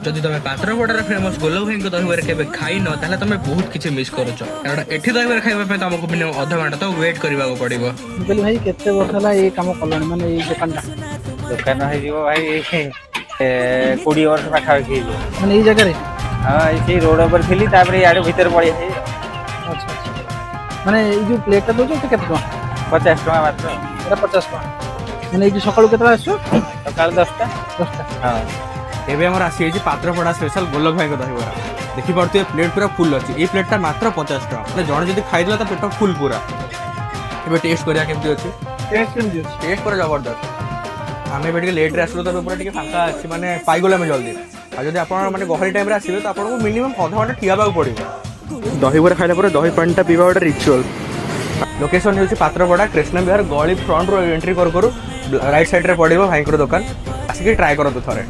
जदि तुम पात्रपड़ार फेमस गोलभ भाई दहीबरा केବେ खाइन ताहले तुम बहुत किसी मिस करुच कारण एठी दहीबरा खाइबा तुमको मिनिमम अध घंटा तो वेट करबा पड़िबो। ମୁଁ କହିଲି ଭାଇ କେତେ ବର୍ଷ ହେଲା ଏଇ କାମ କଲଣି ମାନେ ଏଇ ଦୋକାନଟା ଦୋକାନ ହେଇଯିବ ଭାଇ 20 ବର୍ଷ ପାଖାପାଖି ହେଇଯିବ। ମାନେ ଏଇ ଜାଗାରେ? ହଁ ଏଇ ରୋଡ ଉପରେ ଥିଲି ତାପରେ ଇଆଡେ ଭିତରେ ପଳେଇ ଆସିଲି। ଆଚ୍ଛା ଆଚ୍ଛା ମାନେ ଏଇ ଯୋଉ ପ୍ଲେଟଟା ଦଉଛ କେତେ ଟଙ୍କା? 50 ଟଙ୍କା ମାତ୍ର। ଏଇଟା 50 ଟଙ୍କା ମାନେ ଏଇ ସକାଳୁ କେତେବେଳେ ଆସୁଛ? ସକାଳ 10ଟା। 10ଟା। ହଁ ଏବେ ଆମର ଆସିଯାଇଛି ପାତ୍ରପଡ଼ା ସ୍ପେଶାଲ ଗୋଲଭ ଭାଇଙ୍କ ଦହିବରା। ଦେଖିପାରୁଥିବେ ପ୍ଲେଟ୍ ପୁରା ଫୁଲ୍ ଅଛି। ଏଇ ପ୍ଲେଟ୍ଟା ମାତ୍ର 50 ଟଙ୍କା ମାନେ ଜଣେ ଯଦି ଖାଇଦେଲା ତା ପେଟ ଫୁଲ୍ ପୁରା। ଏବେ ଟେଷ୍ଟ କରିବା କେମିତି ଅଛି? ଟେଷ୍ଟ କେମିତି ଅଛି? ଟେଷ୍ଟ ପୁରା ଜବରଦସ୍ତ। ଆମେ ଏବେ ଟିକେ ଲେଟ୍ରେ ଆସିଲୁ ତ ପୁରା ଟିକେ ଫାଙ୍କା ଅଛି ମାନେ ପାଇଗଲୁ ଆମେ ଜଲ୍ଦି। ଆଉ ଯଦି ଆପଣ ମାନେ ଗହଳି ଟାଇମ୍ରେ ଆସିବେ ତ ଆପଣଙ୍କୁ ମିନିମମ୍ ଅଧଘଣ୍ଟା ଠିଆ ହେବାକୁ ପଡ଼ିବ। ଦହିବରା ଖାଇଲା ପରେ ଦହି ପାଣିଟା ପିଇବା ଗୋଟେ ରିଚୁଆଲ୍। ଲୋକେସନ୍ ହେଉଛି ପାତ୍ରପଡ଼ା କୃଷ୍ଣ ବିହାର ଗଳି ଫ୍ରଣ୍ଟରୁ ଏଣ୍ଟ୍ରି କରୁ କରୁ ରାଇଟ୍ ସାଇଡ଼୍ରେ ପଡ଼ିବ ଭାଇଙ୍କର ଦୋକାନ। ଆସିକି ଟ୍ରାଏ କରନ୍ତୁ ଥରେ।